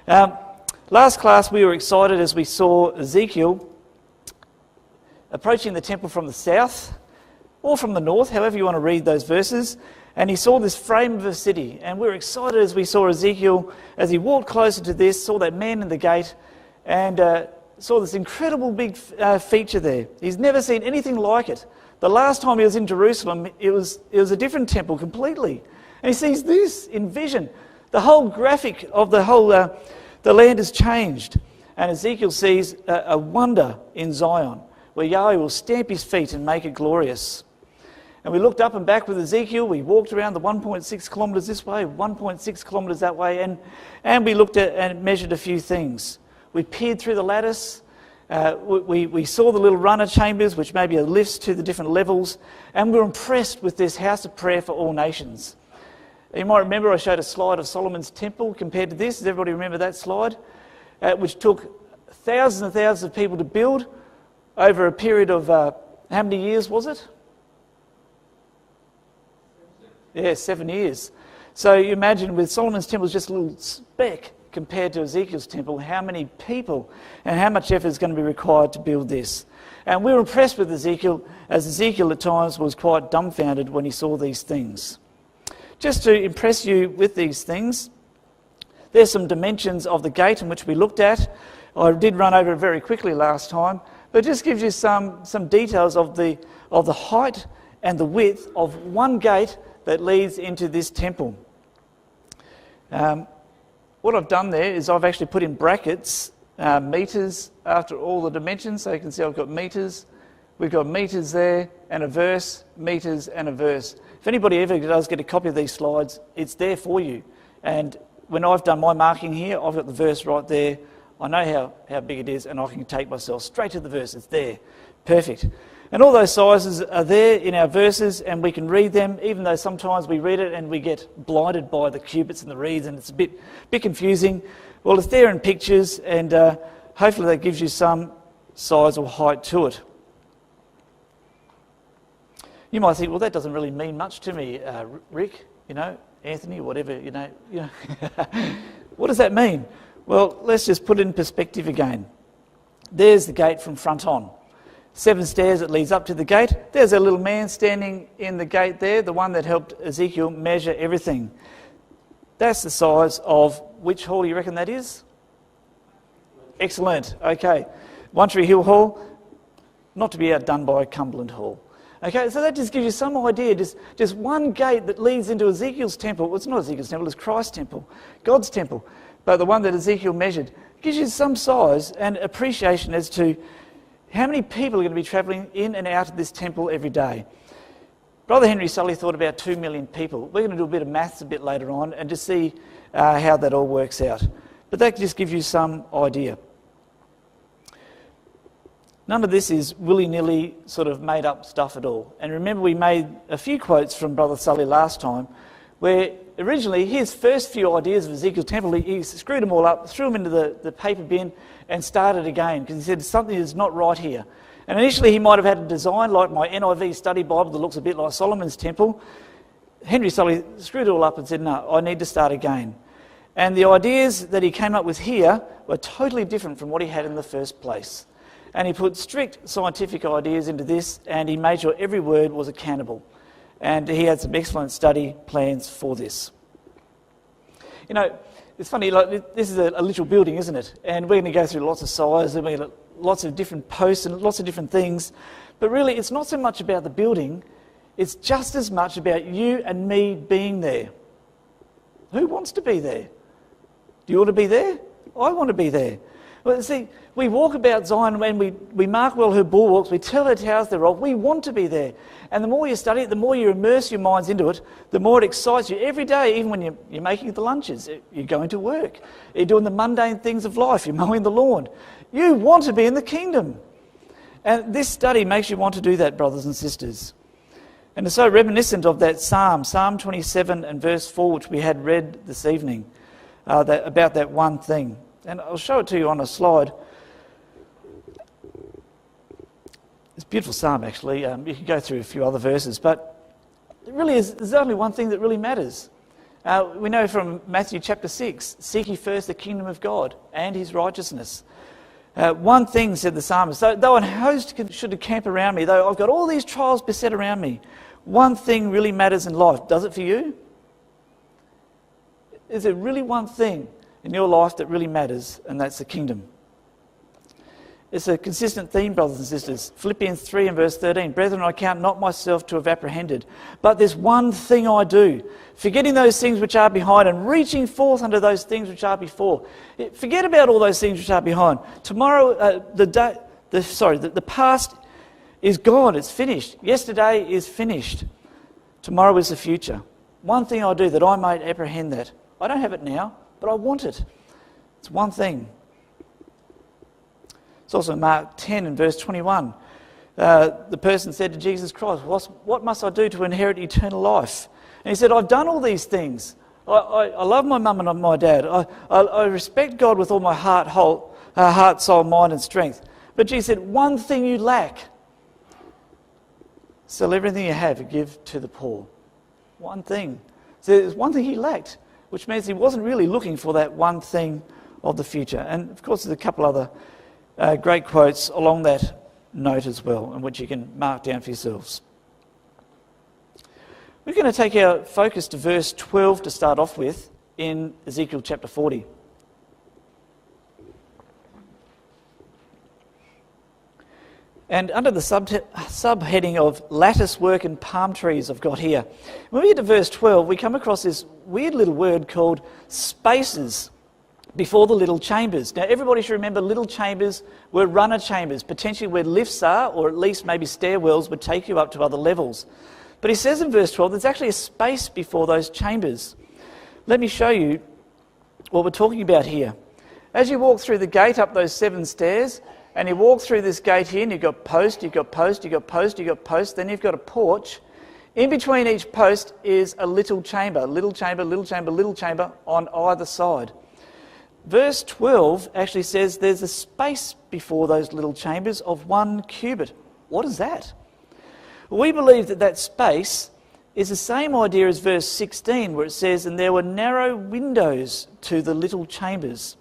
Last class we were excited as we saw Ezekiel approaching the temple from the south or from the north, however you want to read those verses, and he saw this frame of a city, and we were excited as we saw Ezekiel, as he walked closer to this, saw that man in the gate, and saw this incredible big feature there. He's never seen anything like it. The last time he was in Jerusalem, it was a different temple completely. And he sees this in vision. The whole graphic of the whole, the land has changed. And Ezekiel sees a wonder in Zion, where Yahweh will stamp his feet and make it glorious. And we looked up and back with Ezekiel. We walked around the 1.6 kilometres this way, 1.6 kilometres that way, and we looked at and measured a few things. We peered through the lattice. We saw the little runner chambers, which maybe are lifts to the different levels, and we were impressed with this house of prayer for all nations. You might remember I showed a slide of Solomon's temple compared to this. Does everybody remember that slide? Which took thousands and thousands of people to build over a period of, how many years was it? Yeah, 7 years. So you imagine with Solomon's temple, it's just a little speck compared to Ezekiel's temple, how many people and how much effort is going to be required to build this. And we were impressed with Ezekiel, as Ezekiel at times was quite dumbfounded when he saw these things. Just to impress you with these things, there's some dimensions of the gate in which we looked at. I did run over it very quickly last time, but it just gives you some details of the height and the width of one gate that leads into this temple. What I've done there is I've actually put in brackets metres after all the dimensions, so you can see I've got metres. We've got metres there and a verse, metres and a verse. If anybody ever does get a copy of these slides, it's there for you. And when I've done my marking here, I've got the verse right there. I know how big it is, and I can take myself straight to the verse. It's there. Perfect. And all those sizes are there in our verses, and we can read them, even though sometimes we read it and we get blinded by the cubits and the reeds, and it's a bit confusing. Well, it's there in pictures, and hopefully that gives you some size or height to it. You might think, well, that doesn't really mean much to me, Rick, Anthony, whatever, What does that mean? Well, let's just put it in perspective again. There's the gate from front on. 7 stairs that leads up to the gate. There's a little man standing in the gate there, the one that helped Ezekiel measure everything. That's the size of which hall you reckon that is? Excellent. Okay. One Tree Hill Hall, not to be outdone by Cumberland Hall. Okay, so that just gives you some idea. Just one gate that leads into Ezekiel's temple. Well, it's not Ezekiel's temple, it's Christ's temple, God's temple. But the one that Ezekiel measured gives you some size and appreciation as to how many people are going to be travelling in and out of this temple every day. Brother Henry Sully thought about 2 million people. We're going to do a bit of maths a bit later on and just see how that all works out. But that just gives you some idea. None of this is willy-nilly sort of made up stuff at all. And remember, we made a few quotes from Brother Sully last time, where originally his first few ideas of Ezekiel's temple, he screwed them all up, threw them into the paper bin and started again, because he said something is not right here. And initially he might have had a design like my NIV study Bible that looks a bit like Solomon's temple. Henry Sully screwed it all up and said, no, I need to start again. And the ideas that he came up with here were totally different from what he had in the first place. And he put strict scientific ideas into this, and he made sure every word was accountable. And he had some excellent study plans for this. It's funny, like this is a literal building, isn't it? And we're going to go through lots of sizes, and we're going to lots of different posts and lots of different things. But really, it's not so much about the building, it's just as much about you and me being there. Who wants to be there? Do you want to be there? I want to be there. Well, see, we walk about Zion when we mark well her bulwarks, we tell her towers thereof, we want to be there. And the more you study it, the more you immerse your minds into it, the more it excites you. Every day, even when you're making the lunches, you're going to work, you're doing the mundane things of life, you're mowing the lawn. You want to be in the kingdom. And this study makes you want to do that, brothers and sisters. And it's so reminiscent of that Psalm 27 and verse 4, which we had read this evening, about that one thing. And I'll show it to you on a slide. It's a beautiful psalm, actually. You can go through a few other verses, but it really is, there's only one thing that really matters. We know from Matthew chapter 6, seek ye first the kingdom of God and his righteousness. One thing, said the psalmist, though an host should encamp around me, though I've got all these trials beset around me, one thing really matters in life. Does it for you? Is there really one thing in your life that really matters, and that's the kingdom? It's a consistent theme, brothers and sisters. Philippians 3 and verse 13. Brethren, I count not myself to have apprehended, but there's one thing I do, forgetting those things which are behind and reaching forth unto those things which are before. Forget about all those things which are behind. Tomorrow, the past is gone. It's finished. Yesterday is finished. Tomorrow is the future. One thing I do that I might apprehend that. I don't have it now, but I want it. It's one thing. It's also Mark 10 and verse 21. The person said to Jesus Christ, what must I do to inherit eternal life? And he said, I've done all these things. I love my mum and my dad. I respect God with all my heart, soul, mind and strength. But Jesus said, one thing you lack. Sell everything you have and give to the poor. One thing. So there's one thing he lacked, which means he wasn't really looking for that one thing of the future. And of course there's a couple other great quotes along that note as well, and which you can mark down for yourselves. We're going to take our focus to verse 12 to start off with in Ezekiel chapter 40. And under the subheading of lattice work and palm trees I've got here, when we get to verse 12, we come across this weird little word called spaces before the little chambers. Now, everybody should remember little chambers were runner chambers, potentially where lifts are, or at least maybe stairwells would take you up to other levels. But he says in verse 12, there's actually a space before those chambers. Let me show you what we're talking about here. As you walk through the gate up those 7 stairs, and you walk through this gate here, and you've got post, you've got post, you've got post, you've got post, then you've got a porch. In between each post is a little chamber, little chamber, little chamber, little chamber on either side. Verse 12 actually says there's a space before those little chambers of 1 cubit. What is that? We believe that space is the same idea as verse 16, where it says, and there were narrow windows to the little chambers.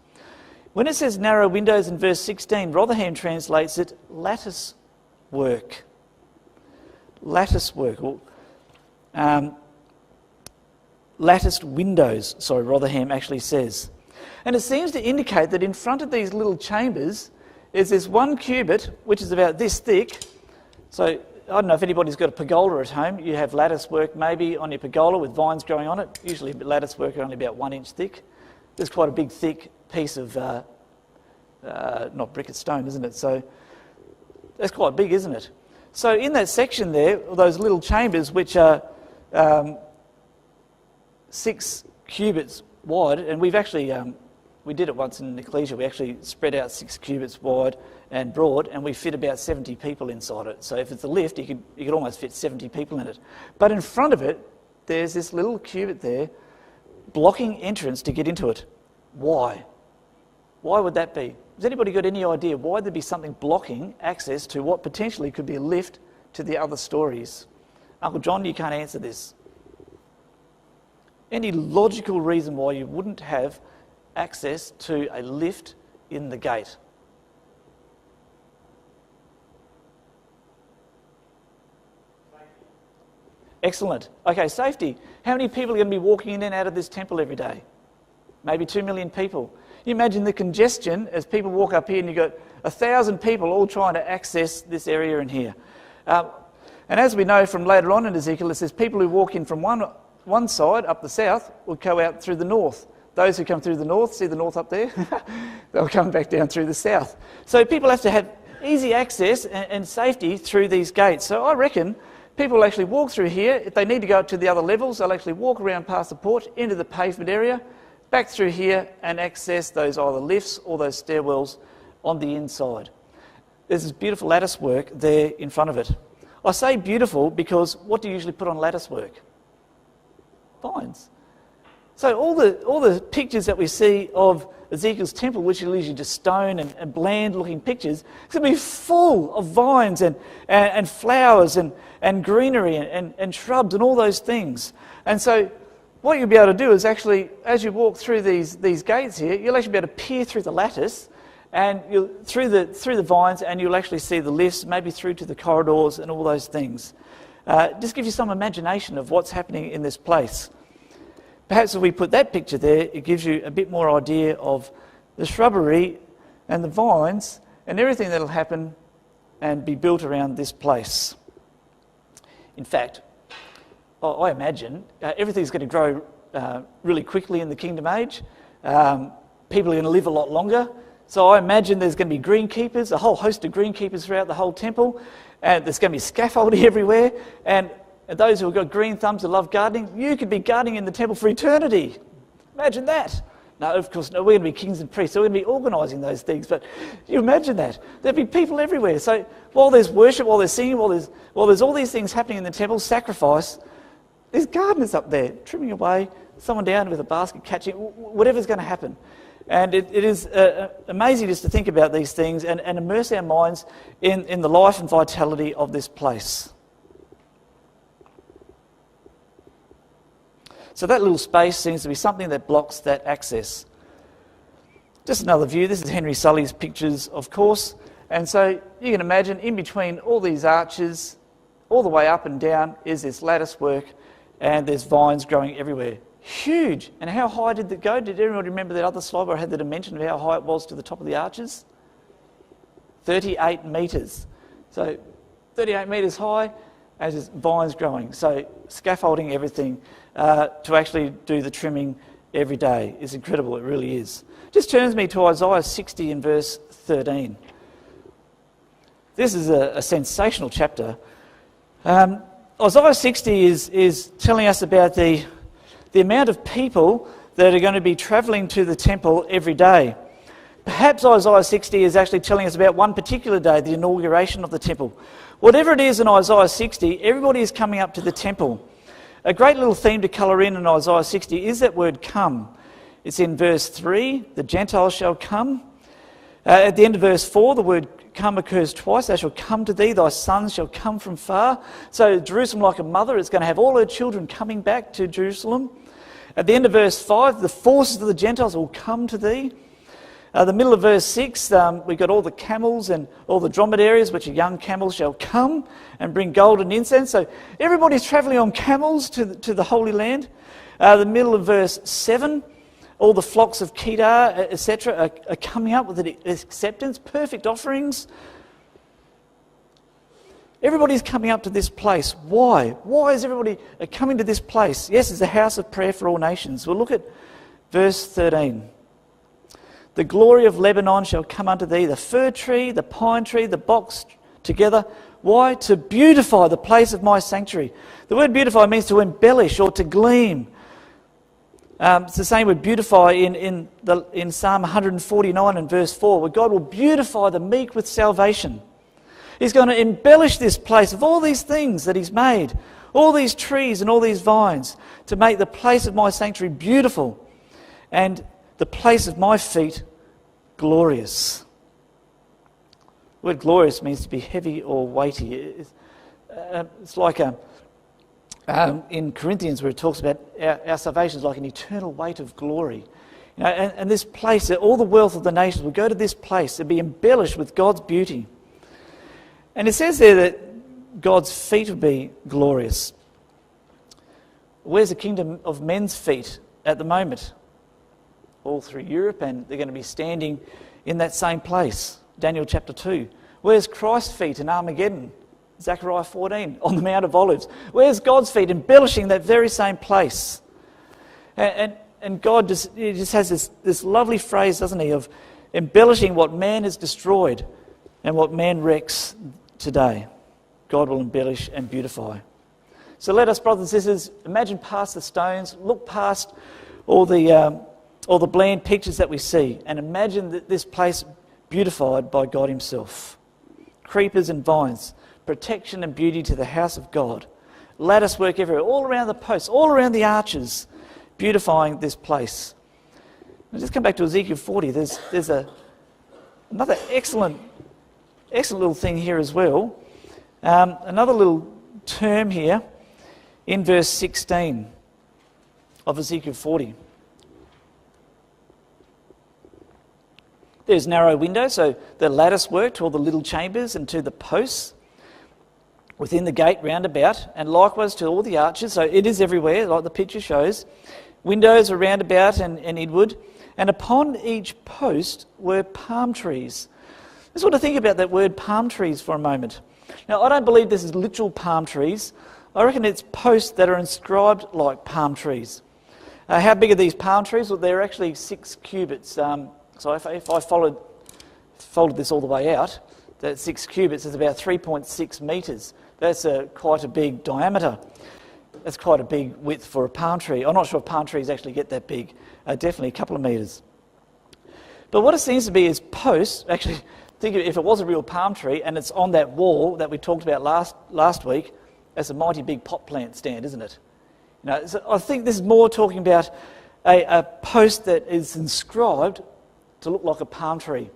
When it says narrow windows in verse 16, Rotherham translates it lattice work. Lattice work. Latticed windows, Rotherham actually says. And it seems to indicate that in front of these little chambers is this 1 cubit, which is about this thick. So I don't know if anybody's got a pergola at home. You have lattice work maybe on your pergola with vines growing on it. Usually lattice work are only about 1 inch thick. There's quite a big thick piece of, not brick, it's stone, isn't it? So that's quite big, isn't it? So in that section there, those little chambers, which are 6 cubits wide, and we've actually, we did it once in Ecclesia, we actually spread out 6 cubits wide and broad, and we fit about 70 people inside it. So if it's a lift, you could almost fit 70 people in it. But in front of it, there's this little cubit there, blocking entrance to get into it. Why? Why would that be? Has anybody got any idea why there'd be something blocking access to what potentially could be a lift to the other stories? Uncle John, you can't answer this. Any logical reason why you wouldn't have access to a lift in the gate? Excellent. Okay, safety. How many people are going to be walking in and out of this temple every day? Maybe 2 million people. You imagine the congestion as people walk up here and you've got 1,000 people all trying to access this area in here. And as we know from later on in Ezekiel, it says people who walk in from one side up the south will go out through the north. Those who come through the north, see the north up there? They'll come back down through the south. So people have to have easy access and safety through these gates. So I reckon people will actually walk through here. If they need to go up to the other levels, they'll actually walk around past the porch into the pavement area, back through here and access those either lifts or those stairwells on the inside. There's this beautiful lattice work there in front of it. I say beautiful because what do you usually put on lattice work? Vines. So all the pictures that we see of Ezekiel's temple, which are usually just stone and bland looking pictures, it's going to be full of vines and flowers and greenery and shrubs and all those things. And so what you'll be able to do is actually, as you walk through these gates here, you'll actually be able to peer through the lattice and through the vines, and you'll actually see the lifts, maybe through to the corridors and all those things. Just gives you some imagination of what's happening in this place. Perhaps if we put that picture there, it gives you a bit more idea of the shrubbery and the vines and everything that'll happen and be built around this place. In fact, I imagine everything's going to grow really quickly in the kingdom age. People are going to live a lot longer. So I imagine there's going to be greenkeepers, a whole host of greenkeepers throughout the whole temple. And there's going to be scaffolding everywhere. And those who have got green thumbs who love gardening, you could be gardening in the temple for eternity. Imagine that. No, of course, no, we're going to be kings and priests, so we're going to be organising those things. But you imagine that. There'll be people everywhere. So while there's worship, while there's singing, while there's all these things happening in the temple, sacrifice, there's gardeners up there trimming away, someone down with a basket catching, whatever's going to happen. And it is amazing just to think about these things and immerse our minds in the life and vitality of this place. So that little space seems to be something that blocks that access. Just another view. This is Henry Sully's pictures, of course. And so you can imagine in between all these arches, all the way up and down, is this lattice work, and there's vines growing everywhere. Huge. And how high did it go? Did everyone remember that other slide where I had the dimension of how high it was to the top of the arches? 38 metres. So 38 metres high, as there's vines growing. So scaffolding everything to actually do the trimming every day is incredible. It really is. Just turns me to Isaiah 60 and verse 13. This is a sensational chapter. Isaiah 60 is telling us about the amount of people that are going to be travelling to the temple every day. Perhaps Isaiah 60 is actually telling us about one particular day, the inauguration of the temple. Whatever it is in Isaiah 60, everybody is coming up to the temple. A great little theme to colour in Isaiah 60 is that word come. It's in verse 3, the Gentiles shall come. At the end of verse 4, the word come occurs twice. They shall come to thee, thy sons shall come from far. So Jerusalem, like a mother, is going to have all her children coming back to Jerusalem. At the end of verse 5, the forces of the Gentiles will come to thee. The middle of verse 6, we've got all the camels and all the dromedaries, which are young camels, shall come and bring gold and incense. So everybody's travelling on camels to the Holy Land. The middle of verse 7, all the flocks of Kedar, etc., are coming up with an acceptance, perfect offerings. Everybody's coming up to this place. Why? Why is everybody coming to this place? Yes, it's a house of prayer for all nations. We'll look at verse 13. The glory of Lebanon shall come unto thee, the fir tree, the pine tree, the box together. Why? To beautify the place of my sanctuary. The word beautify means to embellish or to gleam. It's the same word beautify in Psalm 149 and verse 4, where God will beautify the meek with salvation. He's going to embellish this place of all these things that he's made, all these trees and all these vines, to make the place of my sanctuary beautiful and the place of my feet glorious. The word glorious means to be heavy or weighty. It's like in Corinthians where it talks about our salvation is like an eternal weight of glory. You know, and this place, all the wealth of the nations will go to this place and be embellished with God's beauty. And it says there that God's feet will be glorious. Where's the kingdom of men's feet at the moment? All through Europe, and they're going to be standing in that same place. Daniel chapter 2. Where's Christ's feet in Armageddon? Zechariah 14, on the Mount of Olives. Where's God's feet embellishing that very same place? And God just has this lovely phrase, doesn't he, of embellishing what man has destroyed and what man wrecks today. God will embellish and beautify. So let us, brothers and sisters, imagine past the stones, look past all the bland pictures that we see, and imagine that this place beautified by God himself. Creepers and vines, protection and beauty to the house of God. Lattice work everywhere, all around the posts, all around the arches, beautifying this place. Now just come back to Ezekiel 40. There's another excellent little thing here as well. Another little term here in verse 16. of Ezekiel 40. There's narrow windows, so the lattice work to all the little chambers and to the posts within the gate round about, and likewise to all the arches. So it is everywhere, like the picture shows. Windows are round about and inward, and upon each post were palm trees. I just want to think about that word palm trees for a moment. Now, I don't believe this is literal palm trees. I reckon it's posts that are inscribed like palm trees. How big are these palm trees? Well, they're actually 6 cubits. So if I folded this all the way out, that's 6 cubits is about 3.6 metres. That's quite a big diameter. That's quite a big width for a palm tree. I'm not sure if palm trees actually get that big. Definitely a couple of metres. But what it seems to be is posts. Actually, think of it, if it was a real palm tree and it's on that wall that we talked about last week, that's a mighty big pot plant stand, isn't it? So I think this is more talking about a post that is inscribed to look like a palm tree.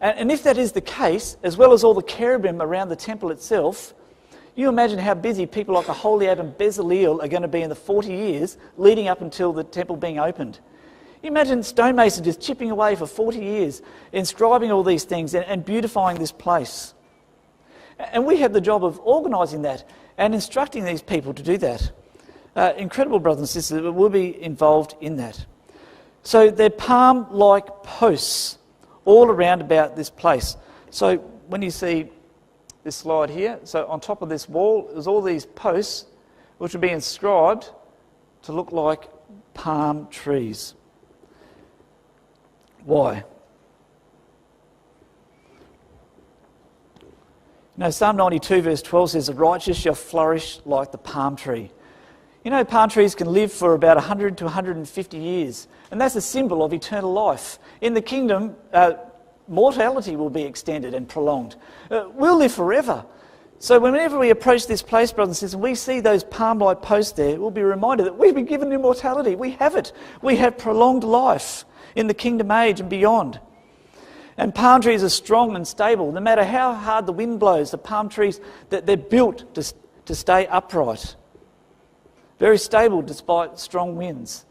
And if that is the case, as well as all the cherubim around the temple itself, you imagine how busy people like Aholiab and Bezaleel are going to be in the 40 years leading up until the temple being opened. You imagine stonemasons just chipping away for 40 years, inscribing all these things and beautifying this place. And we have the job of organising that and instructing these people to do that. Incredible brothers and sisters that will be involved in that. So they're palm-like posts all around about this place. So when you see this slide here, so on top of this wall, there's all these posts which will be inscribed to look like palm trees. Why? Psalm 92 verse 12 says, "The righteous shall flourish like the palm tree." Palm trees can live for about 100 to 150 years, and that's a symbol of eternal life. In the kingdom, mortality will be extended and prolonged. We'll live forever. So whenever we approach this place, brothers and sisters, and we see those palm-like posts there, we'll be reminded that we've been given immortality. We have it. We have prolonged life in the kingdom age and beyond. And palm trees are strong and stable. No matter how hard the wind blows, the palm trees, they're built to stay upright. Very stable despite strong winds.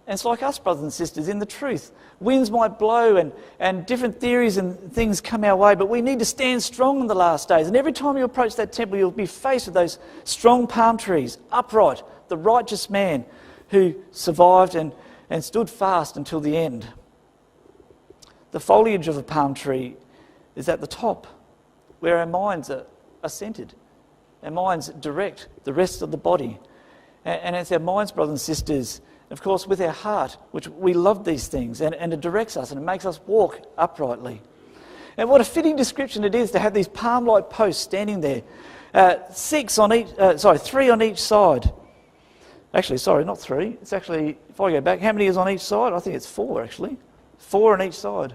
And it's like us, brothers and sisters, in the truth. Winds might blow and different theories and things come our way, but we need to stand strong in the last days. And every time you approach that temple, you'll be faced with those strong palm trees, upright, the righteous man who survived and stood fast until the end. The foliage of a palm tree is at the top, where our minds are centred. Our minds direct the rest of the body. And it's our minds, brothers and sisters, of course, with our heart, which we love these things, and it directs us and it makes us walk uprightly. And what a fitting description it is to have these palm-like posts standing there, 3 on each side. Actually, sorry, not 3. It's actually, if I go back, how many is on each side? I think it's 4 actually. 4 on each side.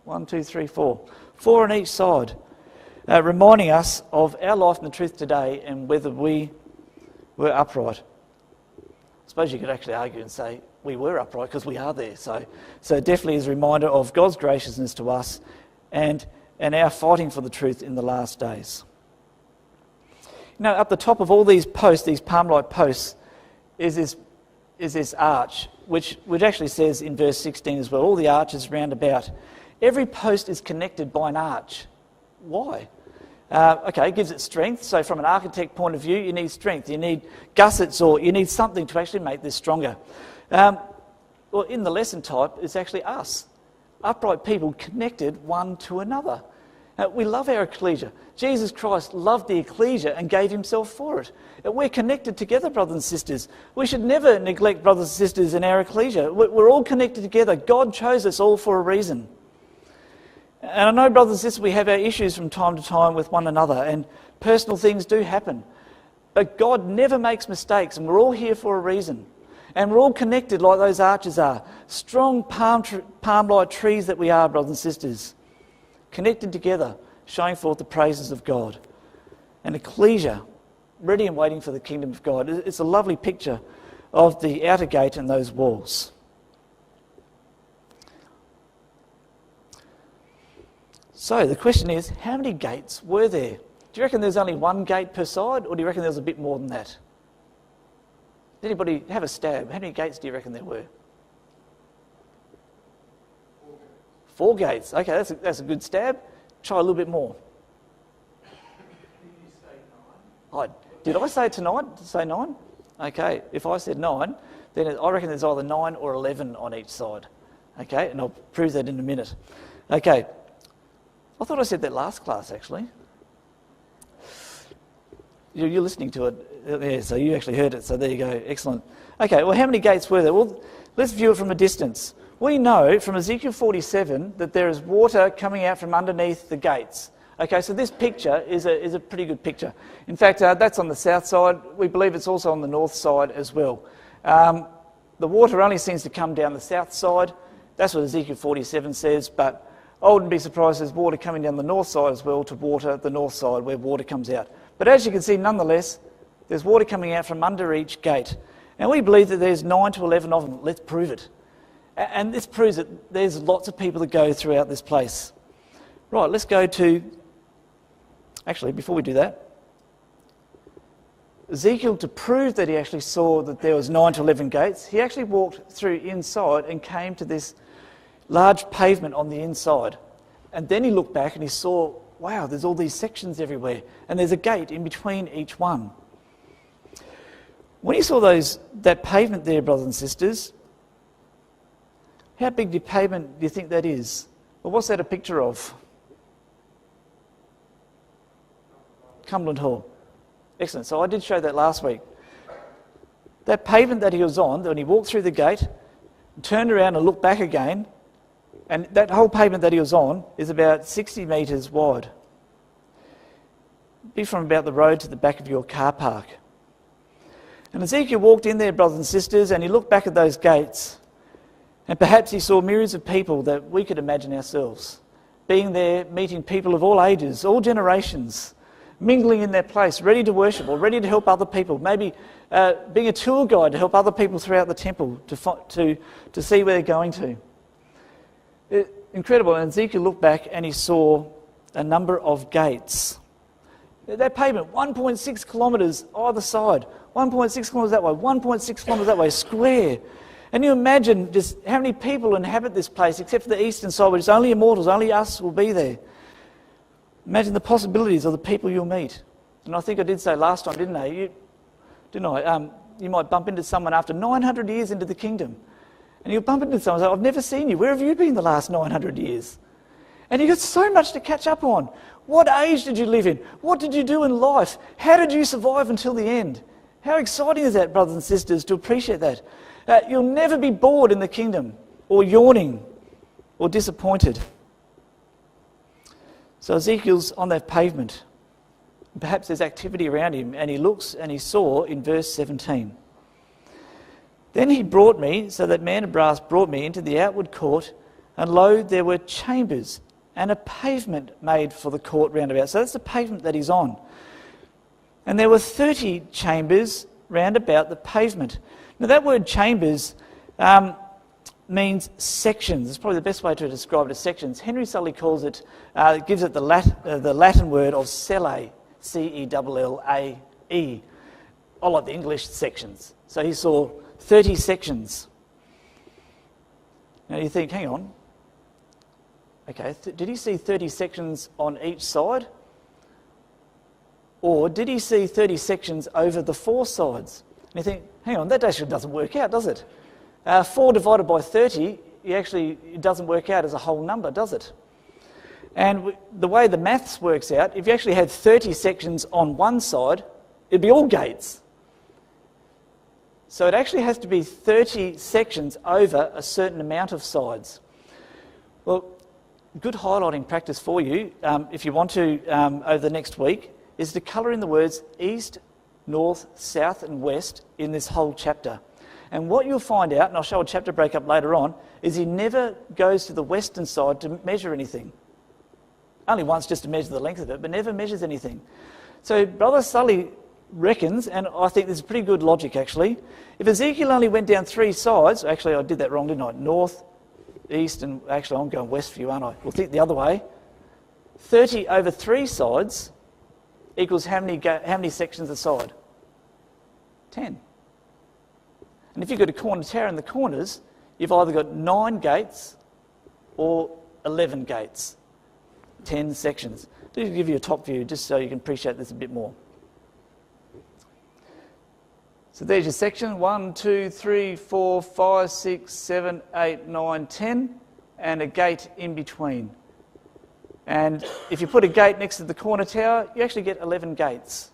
1, 2, 3, 4. 4 on each side, reminding us of our life in the truth today and whether we were upright. I suppose you could actually argue and say we were upright because we are there. So it definitely is a reminder of God's graciousness to us and our fighting for the truth in the last days. Up the top of all these posts, these palm-like posts, is this arch, which actually says in verse 16 as well, all the arches round about. Every post is connected by an arch. Why? It gives it strength. So from an architect point of view, you need strength. You need gussets or you need something to actually make this stronger. Well, in the lesson type, it's actually us. Upright people connected one to another. We love our ecclesia. Jesus Christ loved the ecclesia and gave himself for it. We're connected together, brothers and sisters. We should never neglect brothers and sisters in our ecclesia. We're all connected together. God chose us all for a reason. And I know, brothers and sisters, we have our issues from time to time with one another, and personal things do happen. But God never makes mistakes, and we're all here for a reason. And we're all connected like those arches are. Strong palm-like trees that we are, brothers and sisters. Connected together, showing forth the praises of God. An ecclesia, ready and waiting for the kingdom of God. It's a lovely picture of the outer gate and those walls. So the question is, how many gates were there? Do you reckon there's only one gate per side, or do you reckon there's a bit more than that? Anybody have a stab? How many gates do you reckon there were? 4 gates. Okay, that's a good stab. Try a little bit more. Did I say tonight? Did I say 9? Okay, if I said 9, then I reckon there's either 9 or 11 on each side. Okay, and I'll prove that in a minute. Okay, I thought I said that last class actually. You're listening to it, yeah, so you actually heard it, so there you go, excellent. Okay, well, how many gates were there? Well, let's view it from a distance. We know from Ezekiel 47 that there is water coming out from underneath the gates. Okay, so this picture is a pretty good picture. In fact, that's on the south side. We believe it's also on the north side as well. The water only seems to come down the south side. That's what Ezekiel 47 says, but I wouldn't be surprised if there's water coming down the north side as well to water the north side where water comes out. But as you can see, nonetheless, there's water coming out from under each gate. And we believe that there's 9 to 11 of them. Let's prove it. And this proves that there's lots of people that go throughout this place. Right, let's go to... Actually, before we do that, Ezekiel, to prove that he actually saw that there was 9 to 11 gates, he actually walked through inside and came to this large pavement on the inside. And then he looked back and he saw, wow, there's all these sections everywhere. And there's a gate in between each one. When he saw that pavement there, brothers and sisters, how big the pavement do you think that is? Well, what's that a picture of? Cumberland Hall. Excellent. So I did show that last week. That pavement that he was on, when he walked through the gate, turned around and looked back again, and that whole pavement that he was on is about 60 metres wide. Be from about the road to the back of your car park. And Ezekiel walked in there, brothers and sisters, and he looked back at those gates, and perhaps he saw myriads of people that we could imagine ourselves, being there, meeting people of all ages, all generations, mingling in their place, ready to worship or ready to help other people, maybe being a tour guide to help other people throughout the temple to see where they're going to. Incredible. And Ezekiel looked back and he saw a number of gates. That pavement, 1.6 kilometres either side, 1.6 kilometres that way, 1.6 kilometres that way, square. And you imagine just how many people inhabit this place, except for the eastern side, which is only immortals, only us will be there. Imagine the possibilities of the people you'll meet. And I think I did say last time, didn't I? You might bump into someone after 900 years into the kingdom. And you'll bump into someone and say, I've never seen you. Where have you been the last 900 years? And you've got so much to catch up on. What age did you live in? What did you do in life? How did you survive until the end? How exciting is that, brothers and sisters, to appreciate that? You'll never be bored in the kingdom, or yawning, or disappointed. So Ezekiel's on that pavement. Perhaps there's activity around him, and he looks and he saw in verse 17. Then he brought me, so that man of brass brought me into the outward court, and lo, there were chambers and a pavement made for the court round about. So that's the pavement that he's on. And there were 30 chambers round about the pavement. Now that word chambers means sections. It's probably the best way to describe it as sections. Henry Sully calls it, gives it the Latin word of celle, C-E-L-L-A-E. I like the English sections. So he saw 30 sections. Now you think, hang on. Okay, did he see 30 sections on each side? Or did he see 30 sections over the 4 sides? And you think, hang on, that actually doesn't work out, does it? 4 divided by 30, it doesn't work out as a whole number, does it? And the way the maths works out, if you actually had 30 sections on one side, it'd be all gates. So it actually has to be 30 sections over a certain amount of sides. Well, good highlighting practice for you, if you want to, over the next week, is to colour in the words east, north, south and west in this whole chapter. And what you'll find out, and I'll show a chapter breakup later on, is he never goes to the western side to measure anything. Only once just to measure the length of it, but never measures anything. So Brother Sully reckons, and I think this is pretty good logic actually, if Ezekiel only went down 3 sides, actually I did that wrong, didn't I? North, east, and actually I'm going west for you, aren't I? We'll think the other way. 30 over 3 sides equals how many sections a side? 10. And if you've got a corner tower in the corners, you've either got 9 gates or 11 gates, 10 sections. I'll give you a top view just so you can appreciate this a bit more. So there's your section, 1, 2, 3, 4, 5, 6, 7, 8, 9, 10, and a gate in between. And if you put a gate next to the corner tower, you actually get 11 gates.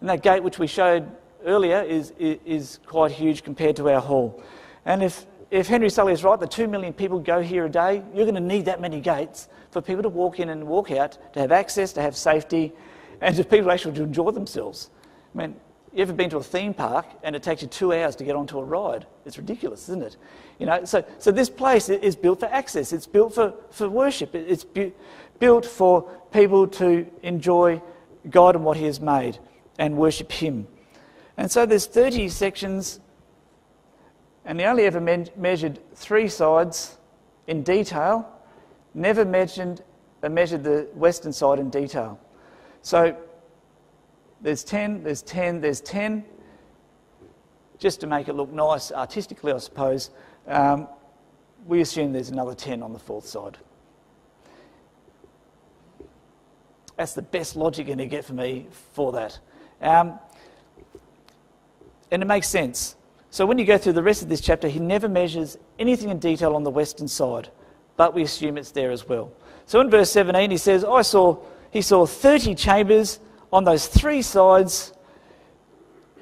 And that gate which we showed earlier is quite huge compared to our hall. And if Henry Sully is right, the 2 million people go here a day, you're going to need that many gates for people to walk in and walk out, to have access, to have safety, and for people actually to enjoy themselves. I mean, you ever been to a theme park and it takes you 2 hours to get onto a ride? It's ridiculous, isn't it? You know, so this place is built for access. It's built for worship. It's built for people to enjoy God and what He has made and worship Him. And so there's 30 sections, and they only ever measured 3 sides in detail, never measured the western side in detail. So there's 10, there's 10, there's 10. Just to make it look nice artistically, I suppose, we assume there's another 10 on the 4th side. That's the best logic you're going to get for me for that. And it makes sense. So when you go through the rest of this chapter, he never measures anything in detail on the western side, but we assume it's there as well. So in verse 17 he says, he saw 30 chambers on those 3 sides,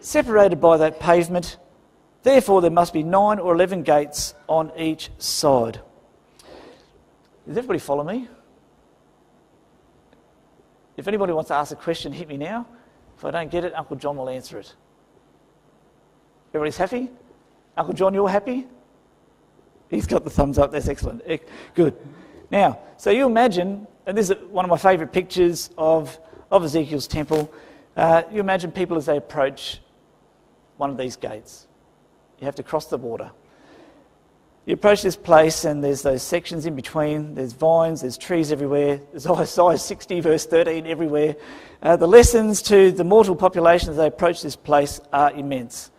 separated by that pavement. Therefore there must be 9 or 11 gates on each side. Does everybody follow me? If anybody wants to ask a question, hit me now. If I don't get it, Uncle John will answer it. Everybody's happy? Uncle John, you're happy? He's got the thumbs up. That's excellent. Good. Now, so you imagine, and this is one of my favourite pictures of Ezekiel's temple. You imagine people as they approach one of these gates. You have to cross the water. You approach this place and there's those sections in between. There's vines, there's trees everywhere. There's Isaiah 60 verse 13 everywhere. The lessons to the mortal population as they approach this place are immense.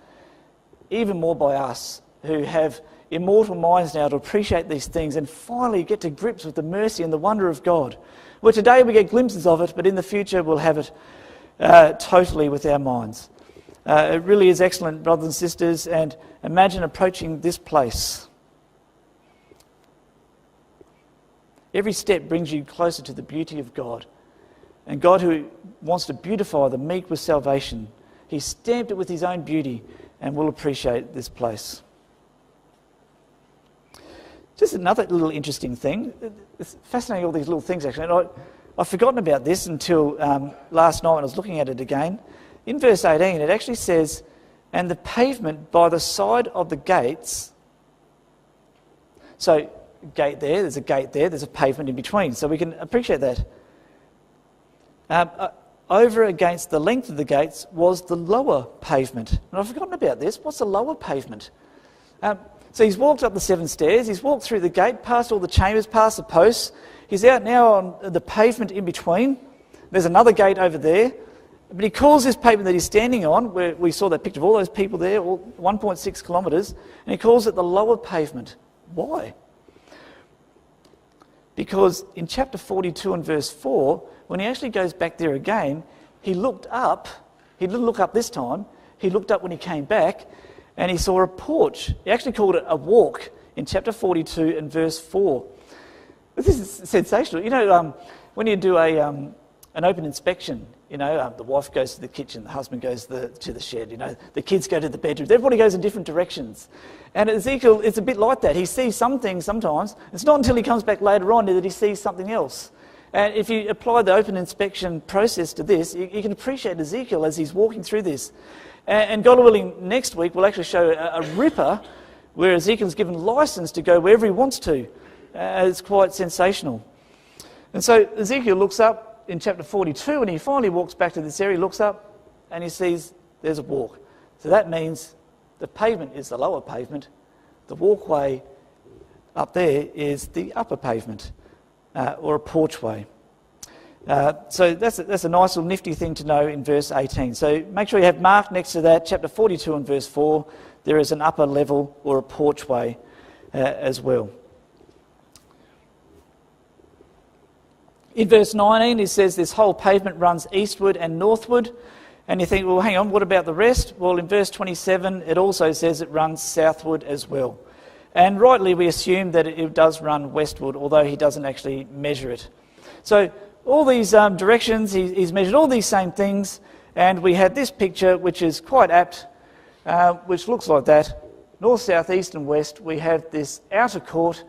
Even more by us who have immortal minds now to appreciate these things and finally get to grips with the mercy and the wonder of God. Well, today we get glimpses of it, but in the future we'll have it totally with our minds. It really is excellent, brothers and sisters, and imagine approaching this place. Every step brings you closer to the beauty of God. And God, who wants to beautify the meek with salvation, He stamped it with His own beauty, and we'll appreciate this place. Just another little interesting thing. It's fascinating, all these little things actually. And I've forgotten about this until last night when I was looking at it again. In verse 18 it actually says, and the pavement by the side of the gates. So gate there, there's a gate there, there's a pavement in between. So we can appreciate that. Over against the length of the gates was the lower pavement. And I've forgotten about this. What's the lower pavement? So he's walked up the 7 stairs, he's walked through the gate, past all the chambers, past the posts. He's out now on the pavement in between. There's another gate over there. But he calls this pavement that he's standing on, where we saw that picture of all those people there, all 1.6 kilometres, and he calls it the lower pavement. Why? Because in chapter 42 and verse 4, when he actually goes back there again, he looked up. He didn't look up this time. He looked up when he came back, and he saw a porch. He actually called it a walk in chapter 42 and verse 4. This is sensational. You know, when you do an open inspection, you know, the wife goes to the kitchen, the husband goes to the shed, you know, the kids go to the bedroom. Everybody goes in different directions. And Ezekiel, it's a bit like that. He sees some things sometimes. It's not until he comes back later on that he sees something else. And if you apply the open inspection process to this, you can appreciate Ezekiel as he's walking through this. And God willing, next week we'll actually show a ripper where Ezekiel's given license to go wherever he wants to. It's quite sensational. And so Ezekiel looks up in chapter 42, and he finally walks back to this area, he looks up and he sees there's a walk. So that means the pavement is the lower pavement, the walkway up there is the upper pavement, or a porchway. So that's a nice little nifty thing to know in verse 18. So make sure you have marked next to that, chapter 42 and verse 4, there is an upper level or a porchway as well. In verse 19, it says this whole pavement runs eastward and northward. And you think, well, hang on, what about the rest? Well, in verse 27, it also says it runs southward as well. And rightly, we assume that it does run westward, although he doesn't actually measure it. So all these directions, he's measured all these same things. And we had this picture, which is quite apt, which looks like that. North, south, east and west, we have this outer court,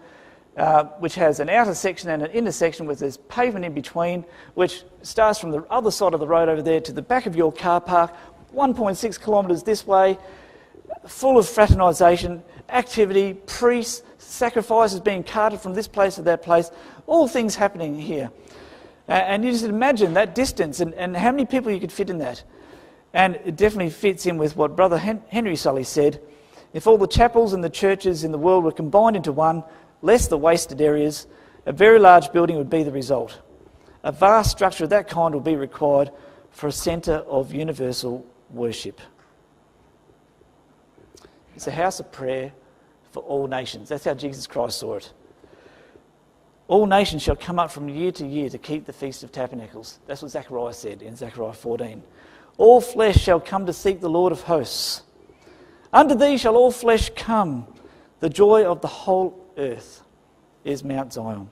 which has an outer section and an inner section with this pavement in between, which starts from the other side of the road over there to the back of your car park, 1.6 kilometres this way, full of fraternisation, activity, priests, sacrifices being carted from this place to that place, all things happening here. And you just imagine that distance and how many people you could fit in that. And it definitely fits in with what Brother Henry Sully said. If all the chapels and the churches in the world were combined into one, less the wasted areas, a very large building would be the result. A vast structure of that kind will be required for a centre of universal worship. It's a house of prayer for all nations. That's how Jesus Christ saw it. All nations shall come up from year to year to keep the Feast of Tabernacles. That's what Zechariah said in Zechariah 14. All flesh shall come to seek the Lord of hosts. Unto thee shall all flesh come. The joy of the whole earth is Mount Zion.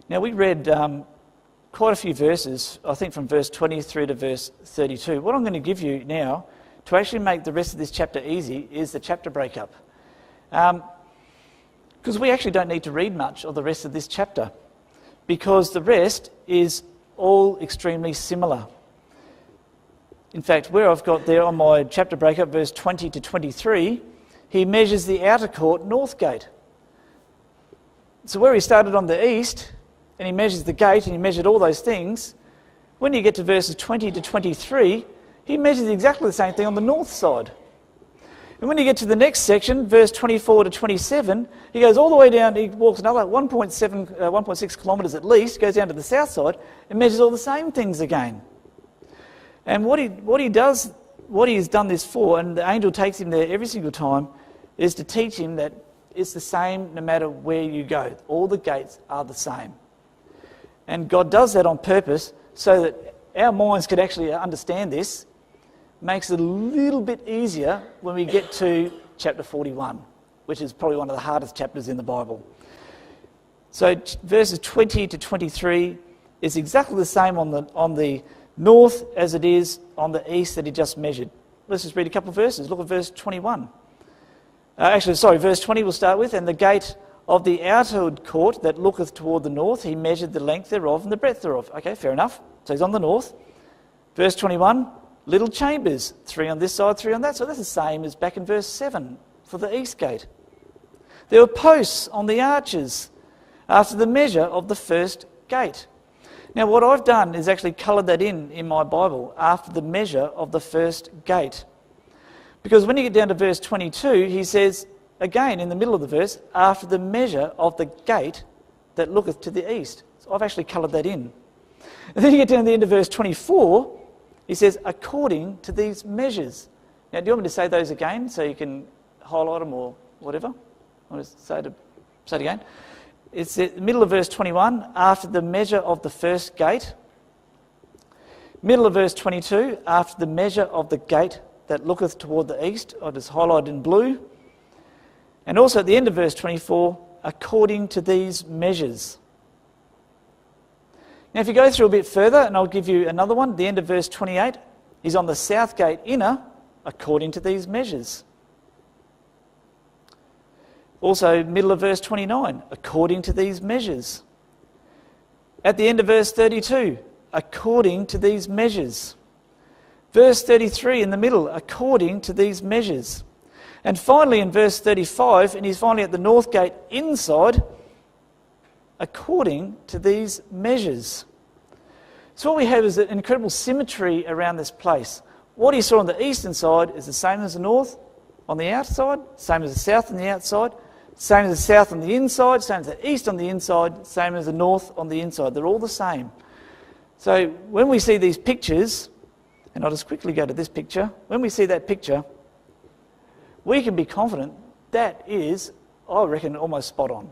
Now we read quite a few verses, I think from verse 20 through to verse 32. What I'm going to give you now, to actually make the rest of this chapter easy, is the chapter breakup. Because we actually don't need to read much of the rest of this chapter, because the rest is all extremely similar. In fact, where I've got there on my chapter breakup, verse 20 to 23, he measures the outer court north gate. So where he started on the east, and he measures the gate, and he measured all those things, when you get to verses 20 to 23, he measures exactly the same thing on the north side. And when you get to the next section, verse 24 to 27, he goes all the way down, he walks another 1.6 kilometres at least, goes down to the south side, and measures all the same things again. And what he has done this for, and the angel takes him there every single time, is to teach him that it's the same no matter where you go. All the gates are the same. And God does that on purpose so that our minds could actually understand this. Makes it a little bit easier when we get to chapter 41, which is probably one of the hardest chapters in the Bible. So verses 20 to 23 is exactly the same on the north as it is on the east that he just measured. Let's just read a couple of verses. Look at verse 21. Verse 20 we'll start with. And the gate of the outer court that looketh toward the north, he measured the length thereof and the breadth thereof. Okay, fair enough. So he's on the north. Verse 21, little chambers, 3 on this side, 3 on that side. That's the same as back in verse 7 for the east gate. There were posts on the arches after the measure of the first gate. Now what I've done is actually coloured that in my Bible, after the measure of the first gate. Because when you get down to verse 22, he says, again in the middle of the verse, after the measure of the gate that looketh to the east. So I've actually coloured that in. And then you get down to the end of verse 24, he says, according to these measures. Now do you want me to say those again so you can highlight them or whatever? I want to say it again. It's the middle of verse 21, after the measure of the first gate. Middle of verse 22, after the measure of the gate that looketh toward the east. I just highlighted in blue. And also at the end of verse 24, according to these measures. Now if you go through a bit further, and I'll give you another one, the end of verse 28, he's on the south gate inner, according to these measures. Also, middle of verse 29, according to these measures. At the end of verse 32, according to these measures. Verse 33 in the middle, according to these measures. And finally in verse 35, and he's finally at the north gate inside, according to these measures. So what we have is an incredible symmetry around this place. What he saw on the eastern side is the same as the north on the outside, same as the south on the outside, same as the south on the inside, same as the east on the inside, same as the north on the inside. They're all the same. So when we see these pictures, And I'll just quickly go to this picture. When we see that picture, we can be confident that is, I reckon, almost spot on.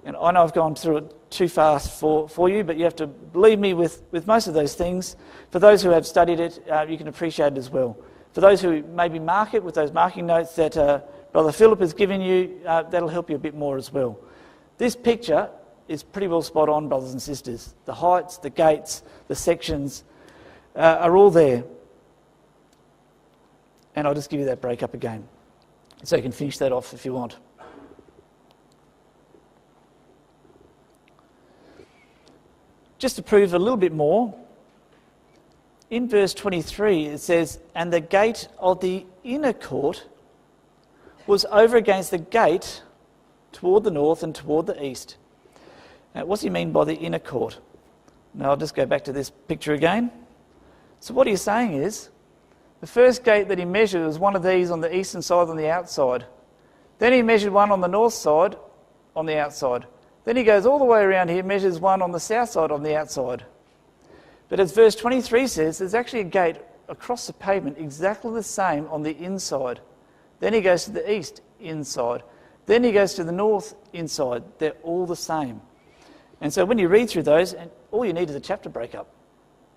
And I know I've gone through it too fast for you, but you have to believe me with most of those things. For those who have studied it, you can appreciate it as well. For those who maybe mark it with those marking notes that Brother Philip has given you, that'll help you a bit more as well. This picture is pretty well spot on, brothers and sisters. The heights, the gates, the sections are all there. And I'll just give you that break up again, so you can finish that off if you want. Just to prove a little bit more, in verse 23 it says, "And the gate of the inner court was over against the gate toward the north and toward the east." Now, what's he mean by the inner court? Now I'll just go back to this picture again. So what he's saying is, the first gate that he measured was one of these on the eastern side on the outside. Then he measured one on the north side on the outside. Then he goes all the way around here, measures one on the south side on the outside. But as verse 23 says, there's actually a gate across the pavement exactly the same on the inside. Then he goes to the east inside. Then he goes to the north inside. They're all the same. And so when you read through those, and all you need is a chapter breakup.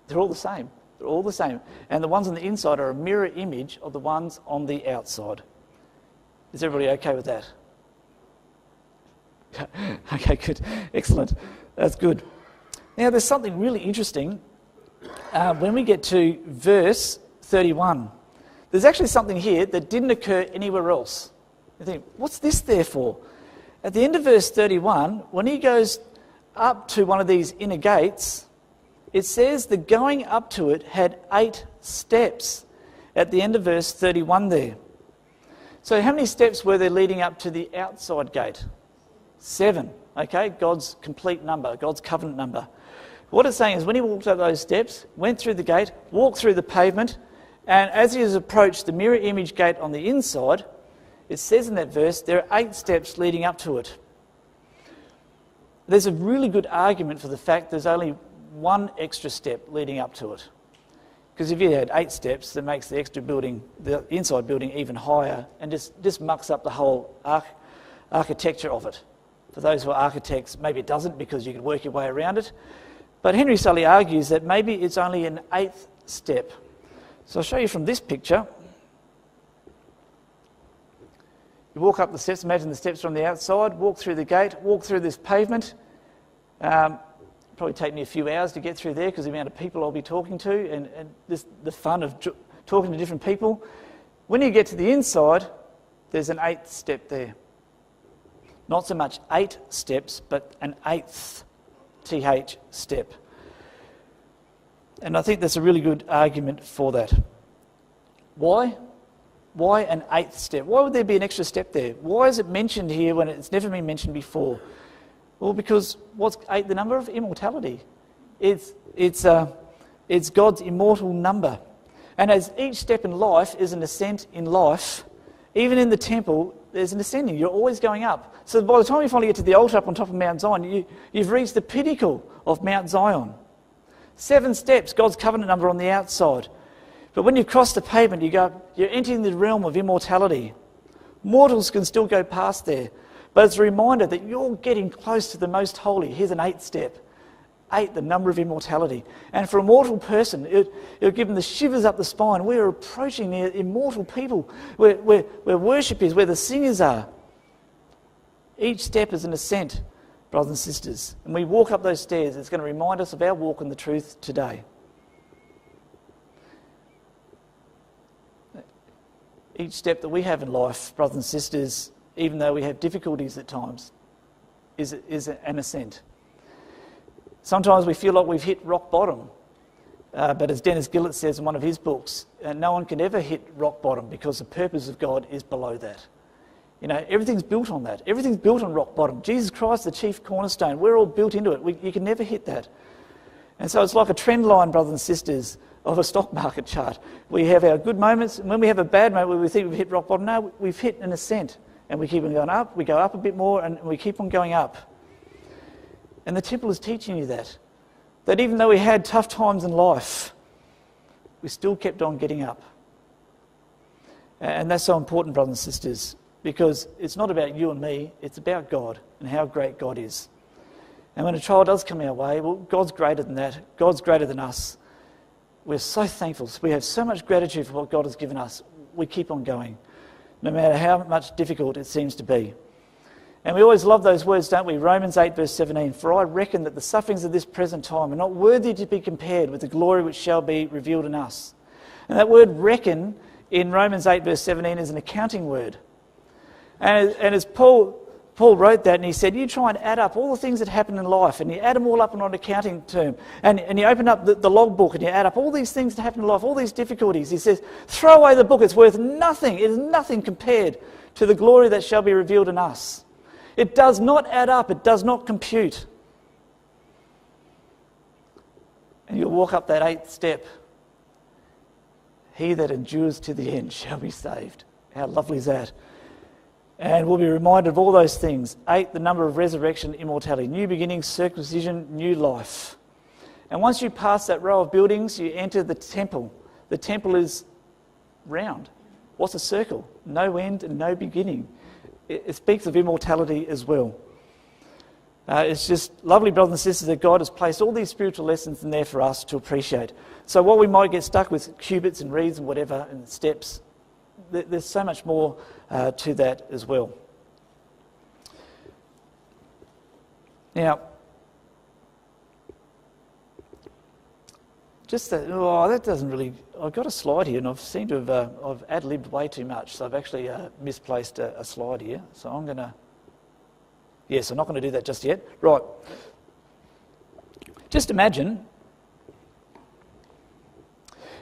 They're all the same. They're all the same. And the ones on the inside are a mirror image of the ones on the outside. Is everybody okay with that? Okay, good. Excellent. That's good. Now, there's something really interesting when we get to verse 31. There's actually something here that didn't occur anywhere else. You think, what's this there for? At the end of verse 31, when he goes up to one of these inner gates, it says the going up to it had 8 steps at the end of verse 31 there. So how many steps were there leading up to the outside gate? 7, okay? God's complete number, God's covenant number. What it's saying is when he walked up those steps, went through the gate, walked through the pavement, and as he has approached the mirror image gate on the inside, it says in that verse there are 8 steps leading up to it. There's a really good argument for the fact there's only one extra step leading up to it. Because if you had 8 steps, that makes the extra building, the inside building, even higher, and just mucks up the whole architecture of it. For those who are architects, maybe it doesn't because you can work your way around it. But Henry Sully argues that maybe it's only an 8th step. So I'll show you from this picture. You walk up the steps, imagine the steps from the outside, walk through the gate, walk through this pavement. Probably take me a few hours to get through there because the amount of people I'll be talking to and the fun of talking to different people. When you get to the inside, there's an 8th step there. Not so much 8 steps, but an 8th TH step. And I think that's a really good argument for that. Why? Why an 8th step? Why would there be an extra step there? Why is it mentioned here when it's never been mentioned before? Well, because what's 8 the number of? Immortality. It's God's immortal number. And as each step in life is an ascent in life, even in the temple, there's an ascending. You're always going up. So by the time you finally get to the altar up on top of Mount Zion, you've reached the pinnacle of Mount Zion. 7 steps, God's covenant number on the outside. But when you cross the pavement, you're entering the realm of immortality. Mortals can still go past there. But it's a reminder that you're getting close to the most holy. Here's an 8th step. 8, the number of immortality. And for a mortal person, it'll give them the shivers up the spine. We're approaching the immortal people where worship is, where the singers are. Each step is an ascent, brothers and sisters. And we walk up those stairs. It's going to remind us of our walk in the truth today. Each step that we have in life, brothers and sisters, even though we have difficulties at times, is an ascent. Sometimes we feel like we've hit rock bottom. But as Dennis Gillett says in one of his books, no one can ever hit rock bottom because the purpose of God is below that. You know, everything's built on that. Everything's built on rock bottom. Jesus Christ, the chief cornerstone, we're all built into it. You can never hit that. And so it's like a trend line, brothers and sisters, of a stock market chart. We have our good moments, and when we have a bad moment where we think we've hit rock bottom, no, we've hit an ascent. And we keep on going up, we go up a bit more, and we keep on going up. And the temple is teaching you that even though we had tough times in life, we still kept on getting up. And that's so important, brothers and sisters, because it's not about you and me, it's about God and how great God is. And when a trial does come our way, well, God's greater than that. God's greater than us. We're so thankful. We have so much gratitude for what God has given us. We keep on going, no matter how much difficult it seems to be. And we always love those words, don't we? Romans 8 verse 17, "For I reckon that the sufferings of this present time are not worthy to be compared with the glory which shall be revealed in us." And that word reckon in Romans 8 verse 17 is an accounting word. And as Paul wrote that, and he said, you try and add up all the things that happen in life, and you add them all up in an accounting term, and you open up the logbook, and you add up all these things that happen in life, all these difficulties. He says, throw away the book, it's worth nothing. It is nothing compared to the glory that shall be revealed in us. It does not add up, it does not compute. And you'll walk up that 8th step. He that endures to the end shall be saved. How lovely is that? And we'll be reminded of all those things. 8, the number of resurrection, immortality, new beginnings, circumcision, new life. And once you pass that row of buildings, you enter the temple. The temple is round. What's a circle? No end and no beginning. It speaks of immortality as well. It's just lovely, brothers and sisters, that God has placed all these spiritual lessons in there for us to appreciate. So while we might get stuck with cubits and reeds and whatever and steps, there's so much more to that as well. Now, just that doesn't really... I've got a slide here, and I've seemed to have I've ad-libbed way too much, so I've actually misplaced a slide here. So I'm going to... Yes, I'm not going to do that just yet. Right. Just imagine,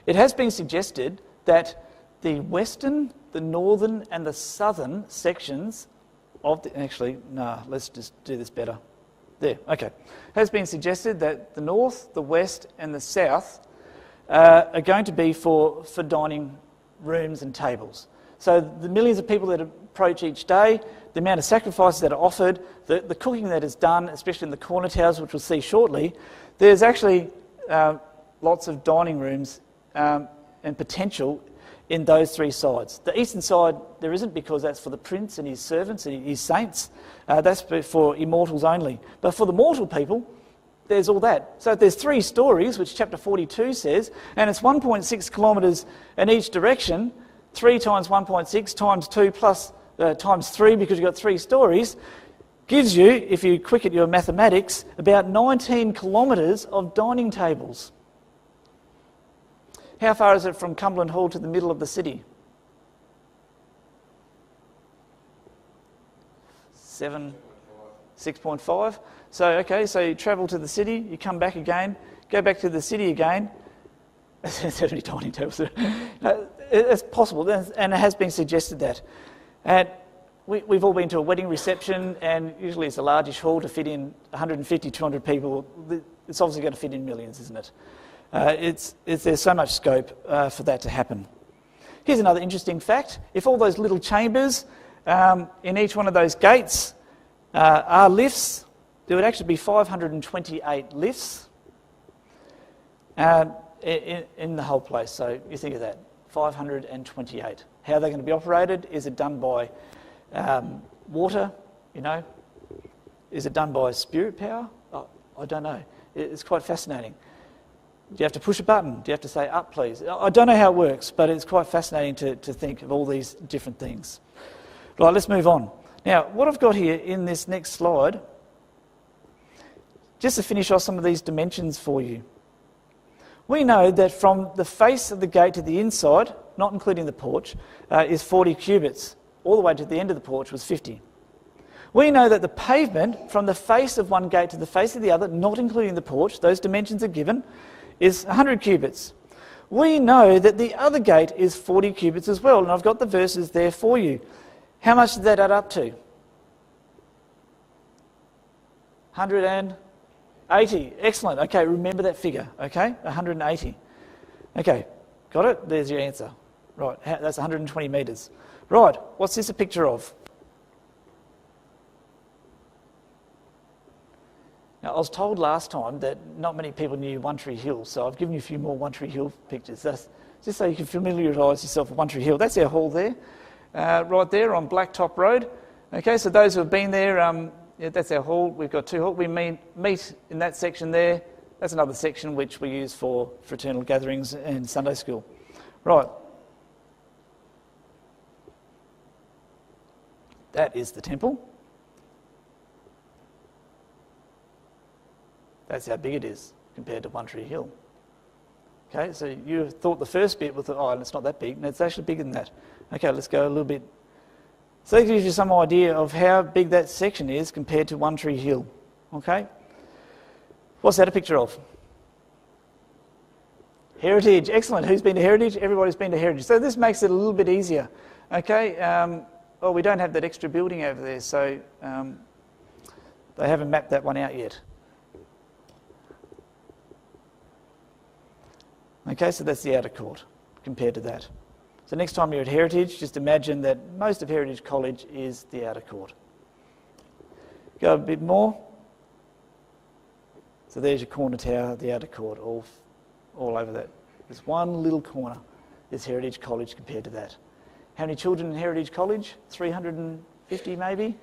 it has been suggested that the western, the northern and the southern sections of the... Actually, no, let's just do this better. There, okay. It has been suggested that the north, the west and the south are going to be for dining rooms and tables. So the millions of people that approach each day, the amount of sacrifices that are offered, the cooking that is done, especially in the corner towers, which we'll see shortly, there's actually lots of dining rooms and potential in those 3 sides. The eastern side, there isn't, because that's for the prince and his servants and his saints. That's for immortals only. But for the mortal people, there's all that. So there's 3 stories, which chapter 42 says, and it's 1.6 kilometres in each direction. 3 times 1.6 times 2 plus times 3, because you've got 3 stories, gives you, if you quick at your mathematics, about 19 kilometres of dining tables. How far is it from Cumberland Hall to the middle of the city? 6.5. So, okay, so you travel to the city, you come back again, go back to the city again. There's so many dining tables. It's possible, and it has been suggested that. And we've all been to a wedding reception, and usually it's a largish hall to fit in 150, 200 people. It's obviously going to fit in millions, isn't it? There's so much scope for that to happen. Here's another interesting fact. If all those little chambers in each one of those gates are lifts, there would actually be 528 lifts in the whole place. So you think of that, 528. How are they going to be operated? Is it done by water, Is it done by spirit power? Oh, I don't know. It's quite fascinating. Do you have to push a button? Do you have to say, up please? I don't know how it works, but it's quite fascinating to think of all these different things. Right, let's move on. Now, what I've got here in this next slide, just to finish off some of these dimensions for you. We know that from the face of the gate to the inside, not including the porch, is 40 cubits. All the way to the end of the porch was 50. We know that the pavement from the face of one gate to the face of the other, not including the porch, those dimensions are given, is 100 cubits. We know that the other gate is 40 cubits as well, and I've got the verses there for you. How much does that add up to? 180. Excellent. Okay, remember that figure. Okay, 180. Okay, got it? There's your answer. Right, that's 120 metres. Right, what's this a picture of? Now, I was told last time that not many people knew One Tree Hill, so I've given you a few more One Tree Hill pictures. That's just so you can familiarise yourself with One Tree Hill. That's our hall there, right there on Blacktop Road. Okay, so those who have been there, yeah, that's our hall. We've got two halls. We meet in that section there. That's another section which we use for fraternal gatherings and Sunday school. Right. That is the temple. That's how big it is compared to One Tree Hill. Okay, so you thought the first bit was, oh, it's not that big. No, it's actually bigger than that. Okay, let's go a little bit. So that gives you some idea of how big that section is compared to One Tree Hill. Okay? What's that a picture of? Heritage. Excellent. Who's been to Heritage? Everybody's been to Heritage. So this makes it a little bit easier. Okay? Well, we don't have that extra building over there, so they haven't mapped that one out yet. Okay, so that's the outer court compared to that. So next time you're at Heritage, just imagine that most of Heritage College is the outer court. Go a bit more. So there's your corner tower, the outer court, all over that. There's one little corner is Heritage College compared to that. How many children in Heritage College? 350 maybe?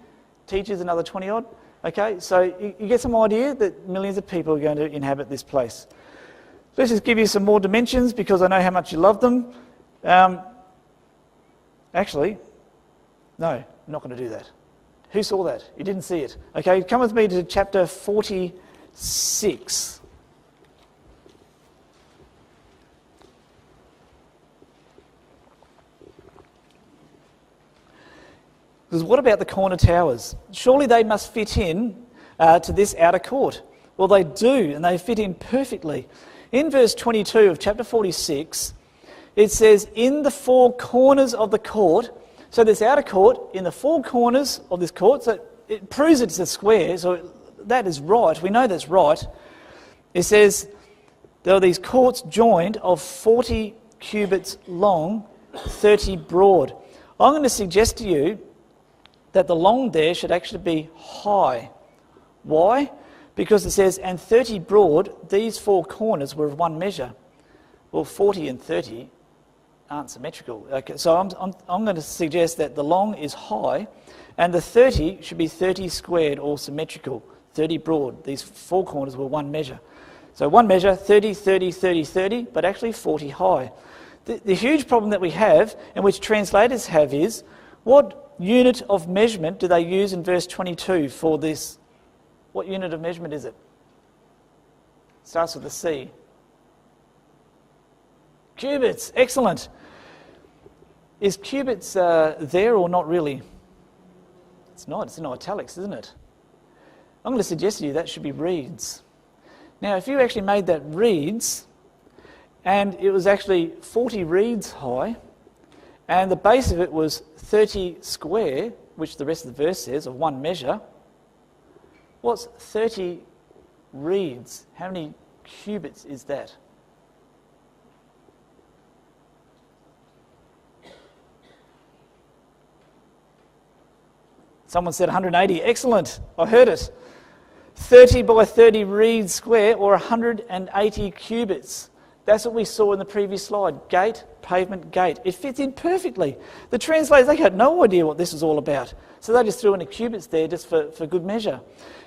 Teachers, another 20 odd? Okay, so you get some idea that millions of people are going to inhabit this place. Let's just give you some more dimensions because I know how much you love them. Actually, no, I'm not going to do that. Who saw that? You didn't see it. Okay, come with me to chapter 46. Because what about the corner towers? Surely they must fit in to this outer court. Well, they do, and they fit in perfectly. In verse 22 of chapter 46, it says, in the four corners of the court, so this outer court, in the four corners of this court, so it proves it's a square, so that is right, we know that's right. It says, there are these courts joined of 40 cubits long, 30 broad. I'm going to suggest to you that the long there should actually be high. Why? Because it says, and 30 broad, these four corners were of one measure. Well, 40 and 30 aren't symmetrical. Okay, so I'm going to suggest that the long is high, and the 30 should be 30 squared or symmetrical, 30 broad. These four corners were one measure. So one measure, 30, 30, 30, 30, but actually 40 high. The huge problem that we have, and which translators have, is what unit of measurement do they use in verse 22 for this? What unit of measurement is it? Starts with a C. Cubits. Excellent. Is cubits there or not really? It's not. It's in italics, isn't it? I'm going to suggest to you that should be reeds. Now, if you actually made that reeds, and it was actually 40 reeds high, and the base of it was 30 square, which the rest of the verse says, of one measure, what's 30 reeds? How many cubits is that? Someone said 180. Excellent. I heard it. 30 by 30 reeds square, or 180 cubits. That's what we saw in the previous slide. Gate, pavement, gate. It fits in perfectly. The translators, they had no idea what this was all about. So they just threw in the cubits there just for good measure.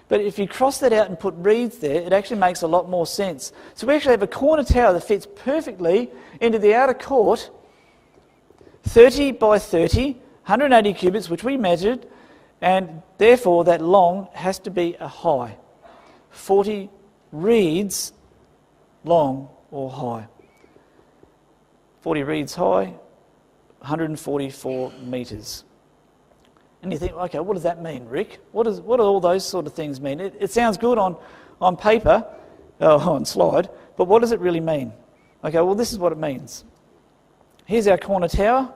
But if you cross that out and put reeds there, it actually makes a lot more sense. So we actually have a corner tower that fits perfectly into the outer court. 30 by 30, 180 cubits, which we measured, and therefore that long has to be a high. 40 reeds long or high. 40 reeds high, 144 metres. And you think, okay, what does that mean, Rick? What do all those sort of things mean? It sounds good on paper, on slide, but what does it really mean? Okay, well, this is what it means. Here's our corner tower.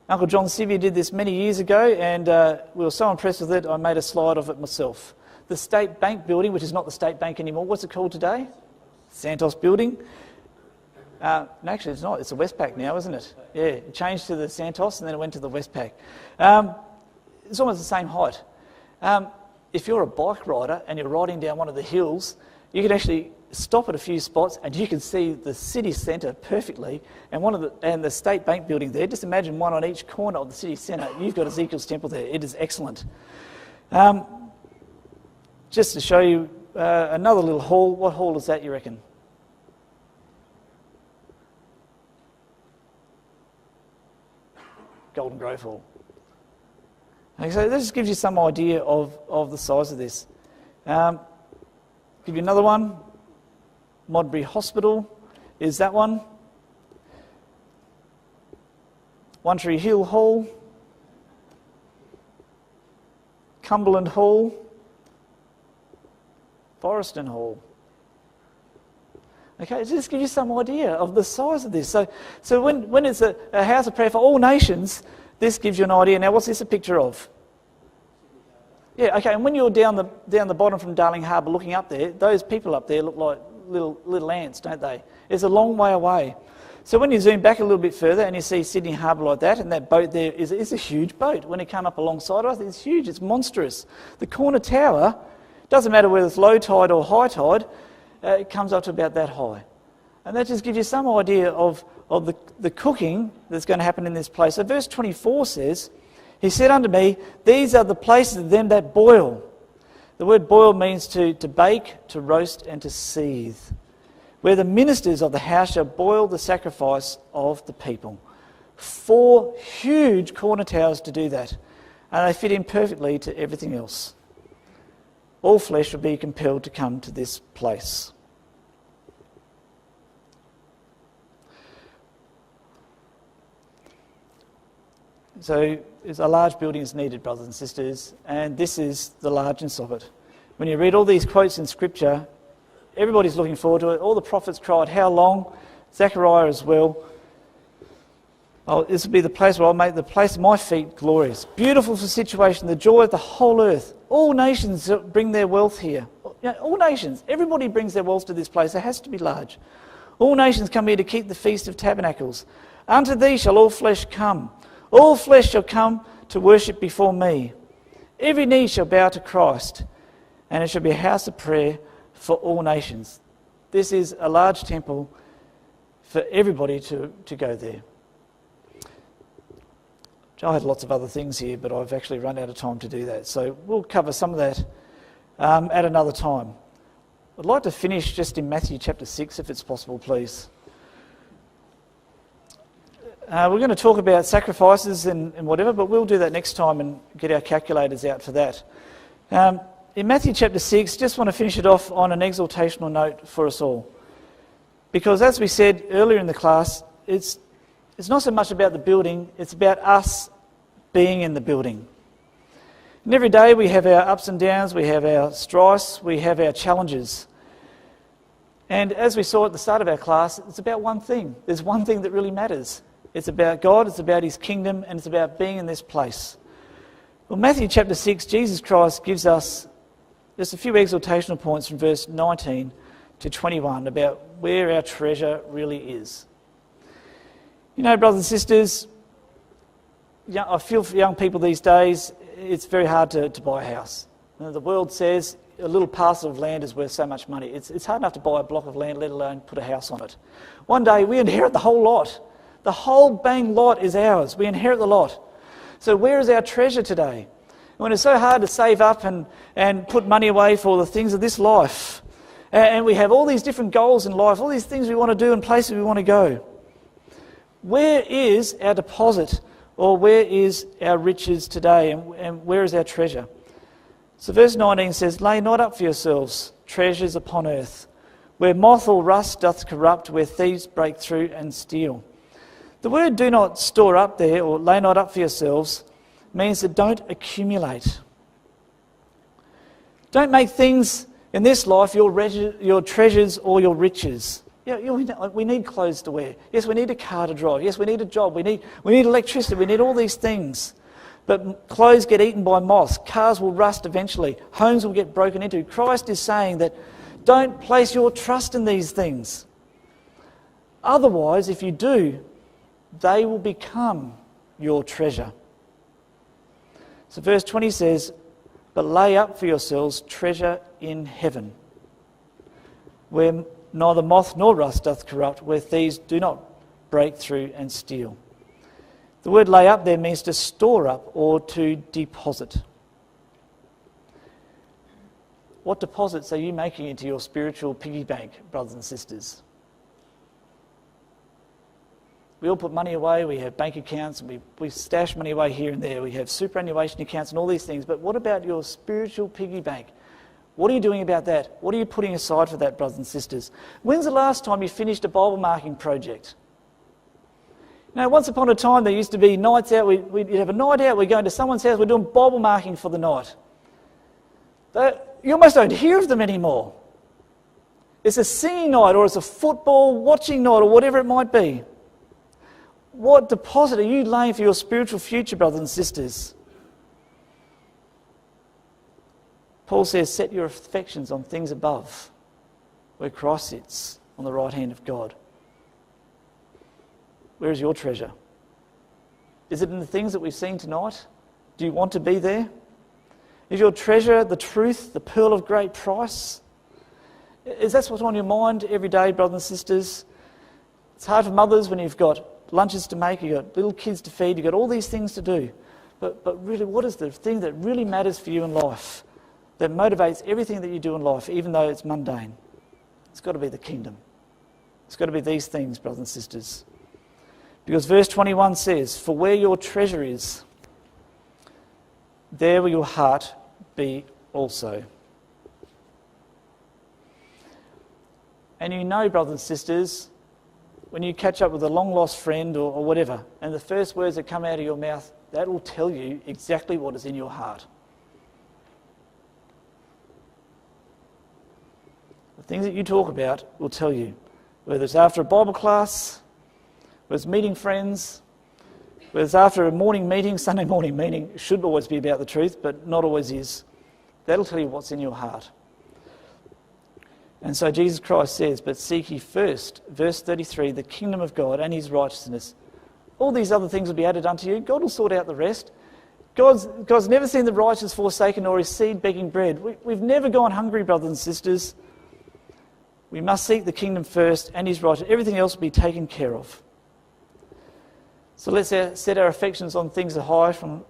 Uncle John Sivia did this many years ago, and we were so impressed with it, I made a slide of it myself. The State Bank building, which is not the State Bank anymore, what's it called today? Santos building. No, actually it's not. It's the Westpac now, isn't it? Yeah, it changed to the Santos and then it went to the Westpac. It's almost the same height. if you're a bike rider and you're riding down one of the hills, you can actually stop at a few spots and you can see the city centre perfectly, and the State Bank building there. Just imagine one on each corner of the city centre. You've got Ezekiel's temple there. It is excellent. Just to show you another little hall. What hall is that, you reckon? Golden Grove Hall. Okay, so this just gives you some idea of the size of this. Give you another one. Modbury Hospital is that one. One Tree Hill Hall. Cumberland Hall. Forreston Hall. Okay, just give you some idea of the size of this. So when it's a house of prayer for all nations, this gives you an idea. Now, what's this a picture of? Yeah, okay, and when you're down the bottom from Darling Harbour looking up there, those people up there look like little ants, don't they? It's a long way away. So when you zoom back a little bit further and you see Sydney Harbour like that, and that boat there is a huge boat. When it came up alongside us, it's huge, it's monstrous. The corner tower, doesn't matter whether it's low tide or high tide, it comes up to about that high. And that just gives you some idea of the cooking that's going to happen in this place. So verse 24 says, he said unto me, these are the places of them that boil. The word boil means to bake, to roast, and to seethe. Where the ministers of the house shall boil the sacrifice of the people. 4 huge corner towers to do that. And they fit in perfectly to everything else. All flesh will be compelled to come to this place. So a large building is needed, brothers and sisters, and this is the largeness of it. When you read all these quotes in Scripture, everybody's looking forward to it. All the prophets cried, how long? Zechariah as well. Oh, this will be the place where I'll make the place of my feet glorious. Beautiful for situation, the joy of the whole earth. All nations bring their wealth here. You know, all nations, everybody brings their wealth to this place. It has to be large. All nations come here to keep the Feast of Tabernacles. Unto thee shall all flesh come. All flesh shall come to worship before me. Every knee shall bow to Christ, and it shall be a house of prayer for all nations. This is a large temple for everybody to go there. I had lots of other things here, but I've actually run out of time to do that. So we'll cover some of that at another time. I'd like to finish just in Matthew chapter 6, if it's possible, please. We're going to talk about sacrifices and whatever, but we'll do that next time and get our calculators out for that. In Matthew chapter 6, just want to finish it off on an exhortational note for us all. Because as we said earlier in the class, it's not so much about the building, it's about us being in the building. And every day we have our ups and downs, we have our strifes, we have our challenges. And as we saw at the start of our class, it's about one thing. There's one thing that really matters. It's about God, it's about his kingdom, and it's about being in this place. Well, Matthew chapter 6, Jesus Christ gives us just a few exhortational points from verse 19 to 21 about where our treasure really is. You know, brothers and sisters, I feel for young people these days, it's very hard to buy a house. You know, the world says a little parcel of land is worth so much money. It's hard enough to buy a block of land, let alone put a house on it. One day we inherit the whole lot. The whole bang lot is ours. We inherit the lot. So where is our treasure today? When it's so hard to save up and put money away for the things of this life, and we have all these different goals in life, all these things we want to do and places we want to go, where is our deposit, or where is our riches today, and where is our treasure? So verse 19 says, lay not up for yourselves treasures upon earth, where moth or rust doth corrupt, where thieves break through and steal. The word do not store up there, or lay not up for yourselves, means that don't accumulate. Don't make things in this life your treasures or your riches. We need clothes to wear. Yes, we need a car to drive. Yes, we need a job. We need electricity. We need all these things. But clothes get eaten by moths. Cars will rust eventually. Homes will get broken into. Christ is saying that don't place your trust in these things. Otherwise, if you do, they will become your treasure. So verse 20 says, but lay up for yourselves treasure in heaven, where neither moth nor rust doth corrupt, where thieves do not break through and steal. The word lay up there means to store up or to deposit. What deposits are you making into your spiritual piggy bank, brothers and sisters? We all put money away, we have bank accounts, and we stash money away here and there. We have superannuation accounts and all these things. But what about your spiritual piggy bank? What are you doing about that? What are you putting aside for that, brothers and sisters? When's the last time you finished a Bible marking project? You know, once upon a time there used to be nights out. We'd have a night out, we're going to someone's house, we're doing Bible marking for the night. You almost don't hear of them anymore. It's a singing night, or it's a football watching night, or whatever it might be. What deposit are you laying for your spiritual future, brothers and sisters? Paul says, set your affections on things above, where Christ sits on the right hand of God. Where is your treasure? Is it in the things that we've seen tonight? Do you want to be there? Is your treasure the truth, the pearl of great price? Is that what's on your mind every day, brothers and sisters? It's hard for mothers when you've got lunches to make, you've got little kids to feed, you've got all these things to do. But really, what is the thing that really matters for you in life, that motivates everything that you do in life, even though it's mundane? It's got to be the kingdom. It's got to be these things, brothers and sisters. Because verse 21 says, for where your treasure is, there will your heart be also. And you know, brothers and sisters, when you catch up with a long-lost friend or whatever, and the first words that come out of your mouth, that will tell you exactly what is in your heart. The things that you talk about will tell you, whether it's after a Bible class, whether it's meeting friends, whether it's after a morning meeting, Sunday morning meeting. It should always be about the truth, but not always is. That'll tell you what's in your heart. And so Jesus Christ says, but seek ye first, verse 33, the kingdom of God and his righteousness. All these other things will be added unto you. God will sort out the rest. God's never seen the righteous forsaken or his seed begging bread. We've never gone hungry, brothers and sisters. We must seek the kingdom first and his righteousness. Everything else will be taken care of. So let's set our affections on things that are high from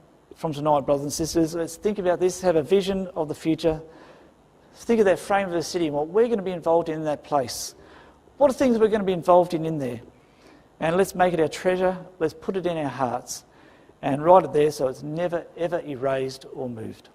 tonight, brothers and sisters. Let's think about this, have a vision of the future. Think of that frame of the city and what we're going to be involved in that place. What are things we're going to be involved in there? And let's make it our treasure. Let's put it in our hearts and write it there so it's never, ever erased or moved.